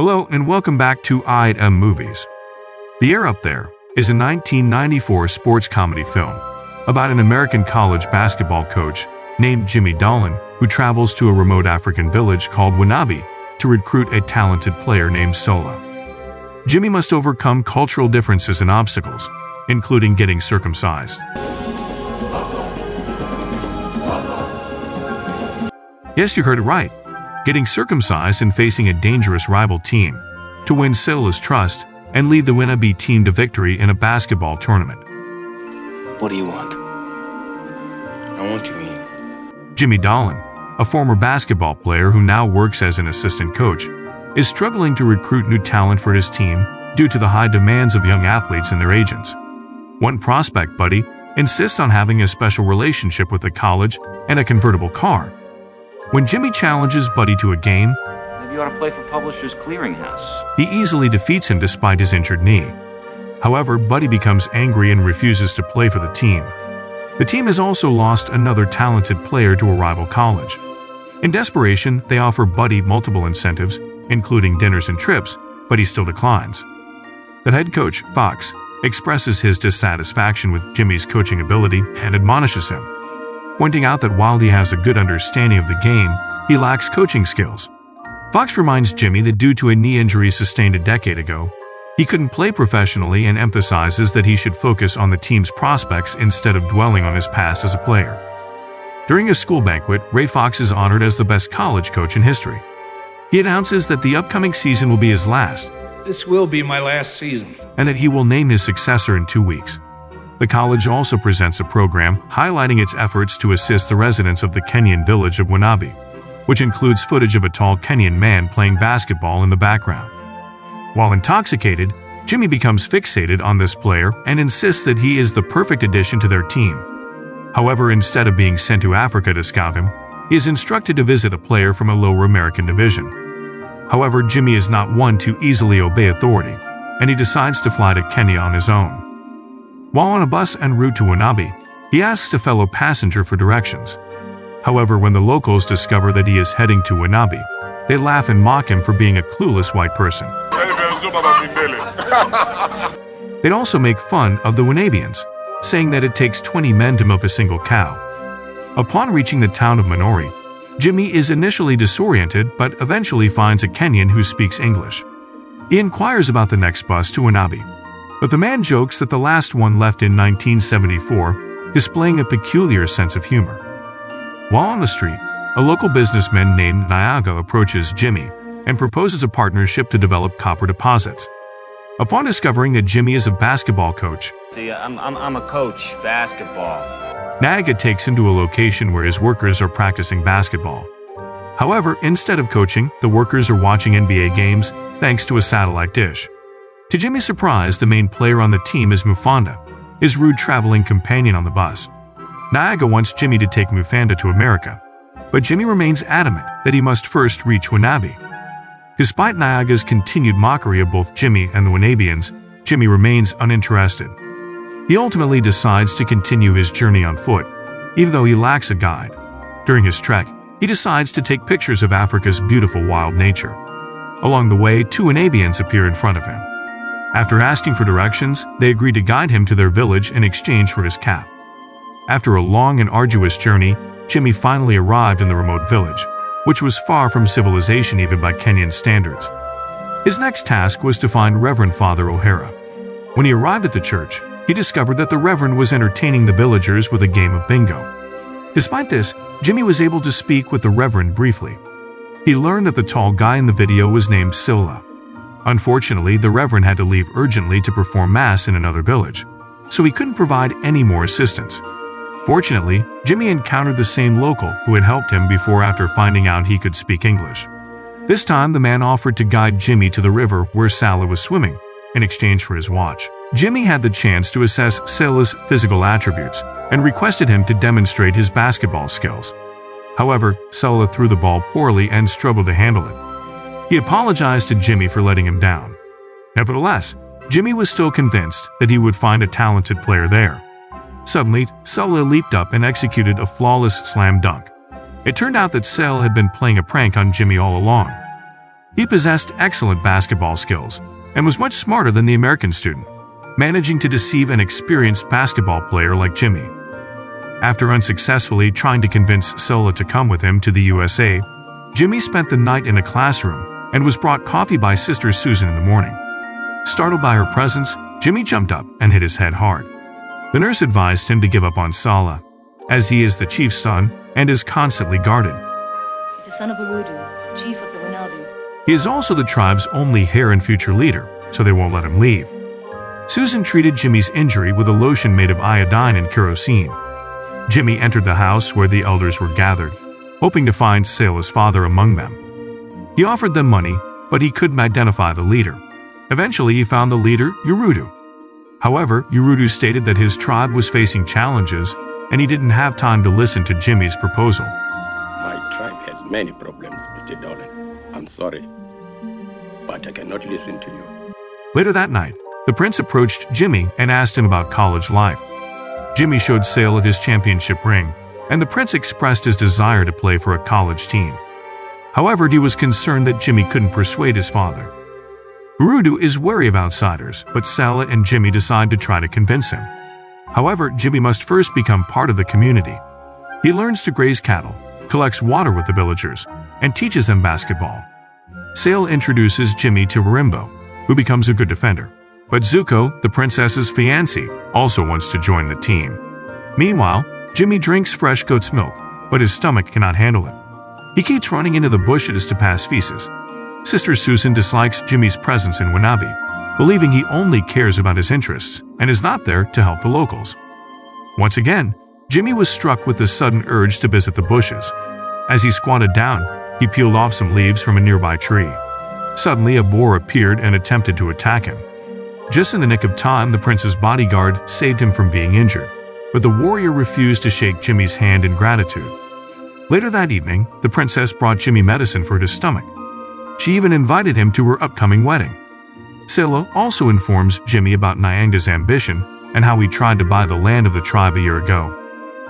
Hello and welcome back to IM Movies. The Air Up There is a 1994 sports comedy film about an American college basketball coach named Jimmy Dolan who travels to a remote African village called Winabi to recruit a talented player named Saleh. Jimmy must overcome cultural differences and obstacles, including getting circumcised. Yes, you heard it right. Getting circumcised and facing a dangerous rival team to win Saleh's trust and lead the Winabi team to victory in a basketball tournament. What do you want? I want you in. Jimmy Dolan, a former basketball player who now works as an assistant coach, is struggling to recruit new talent for his team due to the high demands of young athletes and their agents. One prospect buddy insists on having a special relationship with the college and a convertible car. When Jimmy challenges Buddy to a game, maybe you ought to play for Publishers Clearinghouse. He easily defeats him despite his injured knee. However, Buddy becomes angry and refuses to play for the team. The team has also lost another talented player to a rival college. In desperation, they offer Buddy multiple incentives, including dinners and trips, but he still declines. The head coach, Fox, expresses his dissatisfaction with Jimmy's coaching ability and admonishes him, pointing out that while he has a good understanding of the game, he lacks coaching skills. Fox reminds Jimmy that due to a knee injury sustained a decade ago, he couldn't play professionally and emphasizes that he should focus on the team's prospects instead of dwelling on his past as a player. During a school banquet, Ray Fox is honored as the best college coach in history. He announces that the upcoming season will be his last. This will be my last season. And that he will name his successor in 2 weeks. The college also presents a program highlighting its efforts to assist the residents of the Kenyan village of Winabi, which includes footage of a tall Kenyan man playing basketball in the background. While intoxicated, Jimmy becomes fixated on this player and insists that he is the perfect addition to their team. However, instead of being sent to Africa to scout him, he is instructed to visit a player from a lower American division. However, Jimmy is not one to easily obey authority, and he decides to fly to Kenya on his own. While on a bus en route to Winabi, he asks a fellow passenger for directions. However, when the locals discover that he is heading to Winabi, they laugh and mock him for being a clueless white person. They'd also make fun of the Winabians, saying that it takes 20 men to milk a single cow. Upon reaching the town of Minori, Jimmy is initially disoriented but eventually finds a Kenyan who speaks English. He inquires about the next bus to Winabi, but the man jokes that the last one left in 1974, displaying a peculiar sense of humor. While on the street, a local businessman named Nyaga approaches Jimmy and proposes a partnership to develop copper deposits. Upon discovering that Jimmy is a basketball coach, See, I'm a coach, basketball. Nyaga takes him to a location where his workers are practicing basketball. However, instead of coaching, the workers are watching NBA games thanks to a satellite dish. To Jimmy's surprise, the main player on the team is Mufanda, his rude traveling companion on the bus. Nyaga wants Jimmy to take Mufanda to America, but Jimmy remains adamant that he must first reach Winabi. Despite Nyaga's continued mockery of both Jimmy and the Winabians, Jimmy remains uninterested. He ultimately decides to continue his journey on foot, even though he lacks a guide. During his trek, he decides to take pictures of Africa's beautiful wild nature. Along the way, two Winabians appear in front of him. After asking for directions, they agree to guide him to their village in exchange for his cap. After a long and arduous journey, Jimmy finally arrived in the remote village, which was far from civilization even by Kenyan standards. His next task was to find Reverend Father O'Hara. When he arrived at the church, he discovered that the Reverend was entertaining the villagers with a game of bingo. Despite this, Jimmy was able to speak with the Reverend briefly. He learned that the tall guy in the video was named Saleh. Unfortunately, the Reverend had to leave urgently to perform Mass in another village, so he couldn't provide any more assistance. Fortunately, Jimmy encountered the same local who had helped him before after finding out he could speak English. This time, the man offered to guide Jimmy to the river where Saleh was swimming, in exchange for his watch. Jimmy had the chance to assess Saleh's physical attributes and requested him to demonstrate his basketball skills. However, Saleh threw the ball poorly and struggled to handle it. He apologized to Jimmy for letting him down. Nevertheless, Jimmy was still convinced that he would find a talented player there. Suddenly, Saleh leaped up and executed a flawless slam dunk. It turned out that Saleh had been playing a prank on Jimmy all along. He possessed excellent basketball skills and was much smarter than the American student, managing to deceive an experienced basketball player like Jimmy. After unsuccessfully trying to convince Saleh to come with him to the USA, Jimmy spent the night in a classroom and was brought coffee by Sister Susan in the morning. Startled by her presence, Jimmy jumped up and hit his head hard. The nurse advised him to give up on Saleh, as he is the chief's son and is constantly guarded. He's the son of Urudu, chief of the Winabi. He is also the tribe's only heir and future leader, so they won't let him leave. Susan treated Jimmy's injury with a lotion made of iodine and kerosene. Jimmy entered the house where the elders were gathered, hoping to find Saleh's father among them. He offered them money, but he couldn't identify the leader. Eventually, he found the leader, Urudu. However, Urudu stated that his tribe was facing challenges, and he didn't have time to listen to Jimmy's proposal. My tribe has many problems, Mr. Dolan. I'm sorry, but I cannot listen to you. Later that night, the prince approached Jimmy and asked him about college life. Jimmy showed Saleh his championship ring, and the prince expressed his desire to play for a college team. However, he was concerned that Jimmy couldn't persuade his father. Urudu is wary of outsiders, but Saleh and Jimmy decide to try to convince him. However, Jimmy must first become part of the community. He learns to graze cattle, collects water with the villagers, and teaches them basketball. Saleh introduces Jimmy to Warimbo, who becomes a good defender. But Zuko, the princess's fiancé, also wants to join the team. Meanwhile, Jimmy drinks fresh goat's milk, but his stomach cannot handle it. He keeps running into the bushes to pass feces. Sister Susan dislikes Jimmy's presence in Winabi, believing he only cares about his interests and is not there to help the locals. Once again, Jimmy was struck with the sudden urge to visit the bushes. As he squatted down, he peeled off some leaves from a nearby tree. Suddenly, a boar appeared and attempted to attack him. Just in the nick of time, the prince's bodyguard saved him from being injured, but the warrior refused to shake Jimmy's hand in gratitude. Later that evening, the princess brought Jimmy medicine for his stomach. She even invited him to her upcoming wedding. Saleh also informs Jimmy about Nyanga's ambition and how he tried to buy the land of the tribe a year ago.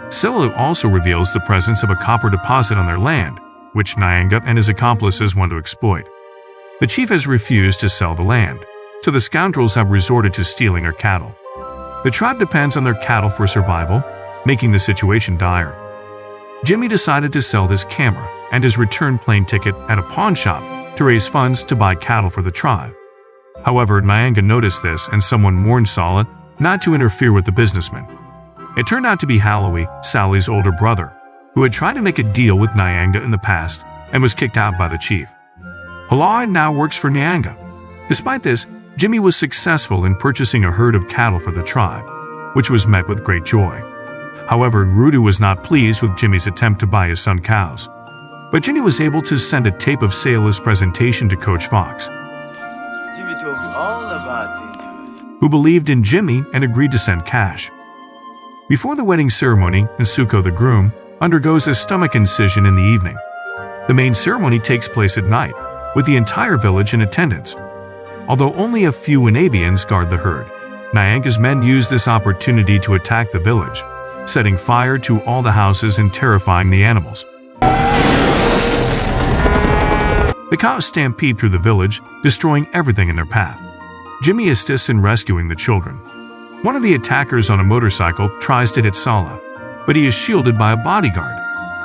Saleh also reveals the presence of a copper deposit on their land, which Nyanga and his accomplices want to exploit. The chief has refused to sell the land, so the scoundrels have resorted to stealing their cattle. The tribe depends on their cattle for survival, making the situation dire. Jimmy decided to sell this camera and his return plane ticket at a pawn shop to raise funds to buy cattle for the tribe. However, Nyanga noticed this and someone warned Saleh not to interfere with the businessman. It turned out to be Halawi, Sally's older brother, who had tried to make a deal with Nyanga in the past and was kicked out by the chief. Halawi now works for Nyanga. Despite this, Jimmy was successful in purchasing a herd of cattle for the tribe, which was met with great joy. However, Urudu was not pleased with Jimmy's attempt to buy his son cows. But Jimmy was able to send a tape of Saleh's presentation to Coach Fox, Jimmy told me all about things. who believed in Jimmy and agreed to send cash. Before the wedding ceremony, Nsuko the groom undergoes a stomach incision in the evening. The main ceremony takes place at night, with the entire village in attendance. Although only a few Winabians guard the herd, Nyanga's men use this opportunity to attack the village, setting fire to all the houses and terrifying the animals. The cows stampede through the village, destroying everything in their path. Jimmy assists in rescuing the children. One of the attackers on a motorcycle tries to hit Saleh, but he is shielded by a bodyguard.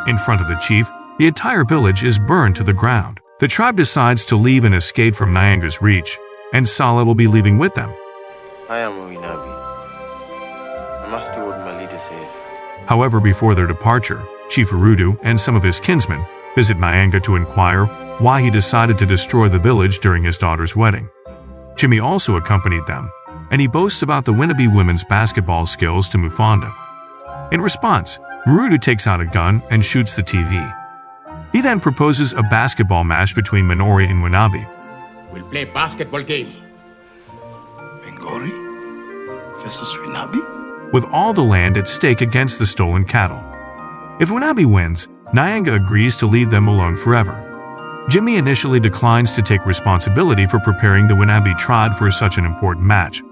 In front of the chief, the entire village is burned to the ground. The tribe decides to leave and escape from Nyanga's reach, and Saleh will be leaving with them. I am a Winabi. I must do what my leader says. However, before their departure, Chief Urudu and some of his kinsmen visit Nyanga to inquire why he decided to destroy the village during his daughter's wedding. Jimmy also accompanied them, and he boasts about the Winabi women's basketball skills to Mufanda. In response, Urudu takes out a gun and shoots the TV. He then proposes a basketball match between Minori and Winabi. We'll play basketball game. Mingori versus Winabi? With all the land at stake against the stolen cattle. If Winabi wins, Nyanga agrees to leave them alone forever. Jimmy initially declines to take responsibility for preparing the Winabi tribe for such an important match,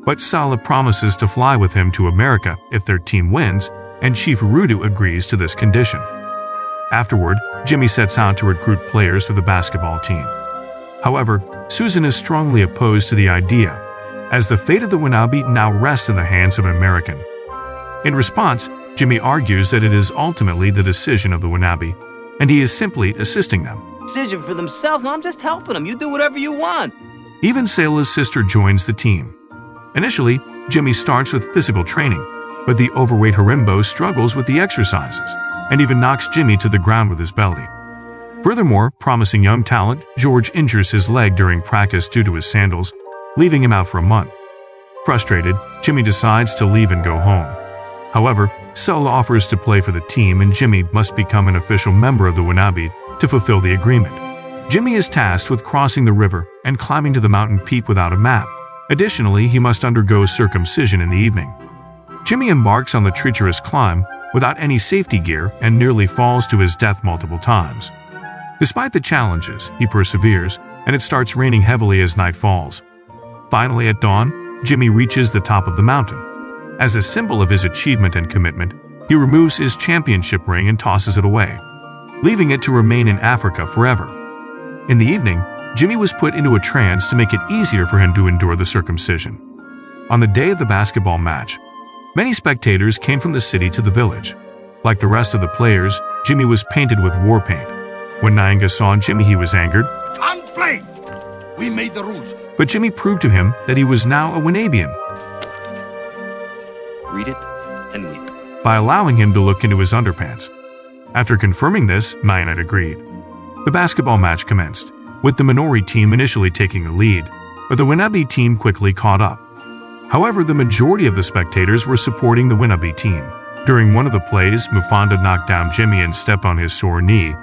but Saleh promises to fly with him to America if their team wins, and Chief Urudu agrees to this condition. Afterward, Jimmy sets out to recruit players for the basketball team. However, Susan is strongly opposed to the idea, as the fate of the Winabi now rests in the hands of an American. In response, Jimmy argues that it is ultimately the decision of the Winabi, and he is simply assisting them. Decision for themselves. No, I'm just helping them. You do whatever you want. Even Saleh's sister joins the team. Initially, Jimmy starts with physical training, but the overweight Harimbo struggles with the exercises and even knocks Jimmy to the ground with his belly. Furthermore, promising young talent, George injures his leg during practice due to his sandals, leaving him out for a month. Frustrated, Jimmy decides to leave and go home. However, Saleh offers to play for the team and Jimmy must become an official member of the Winabi to fulfill the agreement. Jimmy is tasked with crossing the river and climbing to the mountain peak without a map. Additionally, he must undergo circumcision in the evening. Jimmy embarks on the treacherous climb without any safety gear and nearly falls to his death multiple times. Despite the challenges, he perseveres, and it starts raining heavily as night falls. Finally, at dawn, Jimmy reaches the top of the mountain. As a symbol of his achievement and commitment, he removes his championship ring and tosses it away, leaving it to remain in Africa forever. In the evening, Jimmy was put into a trance to make it easier for him to endure the circumcision. On the day of the basketball match, many spectators came from the city to the village. Like the rest of the players, Jimmy was painted with war paint. When Nyanga saw Jimmy, he was angered. Can't play! We made the rules. But Jimmy proved to him that he was now a Winabian Read it and weep. by allowing him to look into his underpants. After confirming this, Nyanga agreed. The basketball match commenced, with the Minori team initially taking the lead, but the Winabi team quickly caught up. However, the majority of the spectators were supporting the Winabi team. During one of the plays, Mufanda knocked down Jimmy and stepped on his sore knee,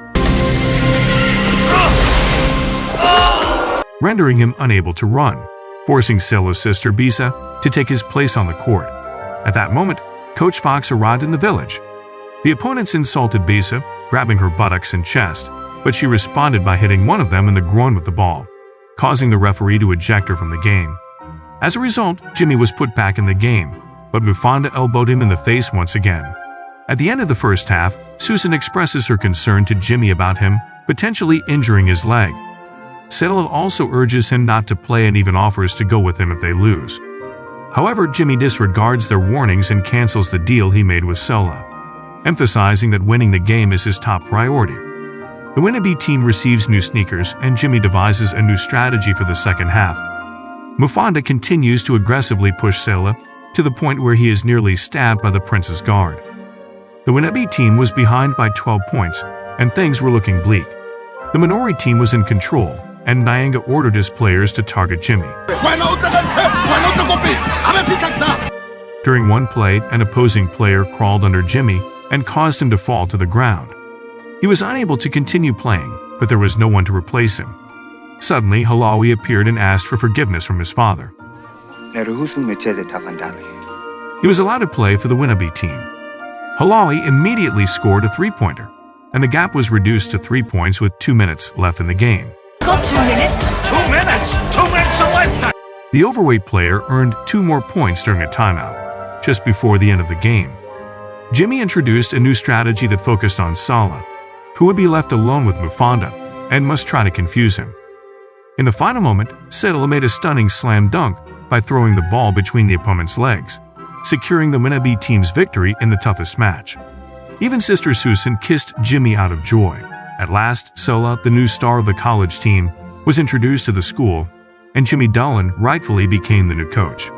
rendering him unable to run, forcing Saleh's sister Bisa to take his place on the court. At that moment, Coach Fox arrived in the village. The opponents insulted Bisa, grabbing her buttocks and chest, but she responded by hitting one of them in the groin with the ball, causing the referee to eject her from the game. As a result, Jimmy was put back in the game, but Mufanda elbowed him in the face once again. At the end of the first half, Susan expresses her concern to Jimmy about him potentially injuring his leg. Saleh also urges him not to play and even offers to go with him if they lose. However, Jimmy disregards their warnings and cancels the deal he made with Saleh, emphasizing that winning the game is his top priority. The Winabi team receives new sneakers and Jimmy devises a new strategy for the second half. Mufanda continues to aggressively push Saleh to the point where he is nearly stabbed by the prince's guard. The Winabi team was behind by 12 points and things were looking bleak. The Minori team was in control and Nyanga ordered his players to target Jimmy. During one play, an opposing player crawled under Jimmy and caused him to fall to the ground. He was unable to continue playing, but there was no one to replace him. Suddenly, Halawi appeared and asked for forgiveness from his father. He was allowed to play for the Winabi team. Halawi immediately scored a three-pointer, and the gap was reduced to 3 points with 2 minutes left in the game. Got 2 minutes? 2 minutes! 2 minutes of lifetime! The overweight player earned 2 more points during a timeout, just before the end of the game. Jimmy introduced a new strategy that focused on Saleh, who would be left alone with Mufanda and must try to confuse him. In the final moment, Saleh made a stunning slam dunk by throwing the ball between the opponent's legs, securing the Winabi team's victory in the toughest match. Even Sister Susan kissed Jimmy out of joy. At last, Saleh, the new star of the college team, was introduced to the school, and Jimmy Dolan rightfully became the new coach.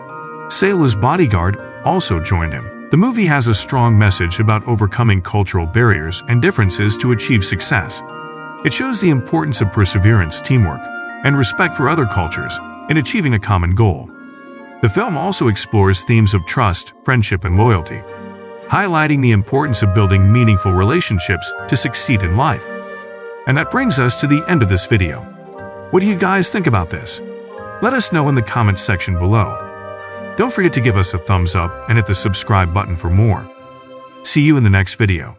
Saleh's bodyguard also joined him. The movie has a strong message about overcoming cultural barriers and differences to achieve success. It shows the importance of perseverance, teamwork, and respect for other cultures in achieving a common goal. The film also explores themes of trust, friendship, and loyalty, highlighting the importance of building meaningful relationships to succeed in life. And that brings us to the end of this video. What do you guys think about this? Let us know in the comments section below. Don't forget to give us a thumbs up and hit the subscribe button for more. See you in the next video.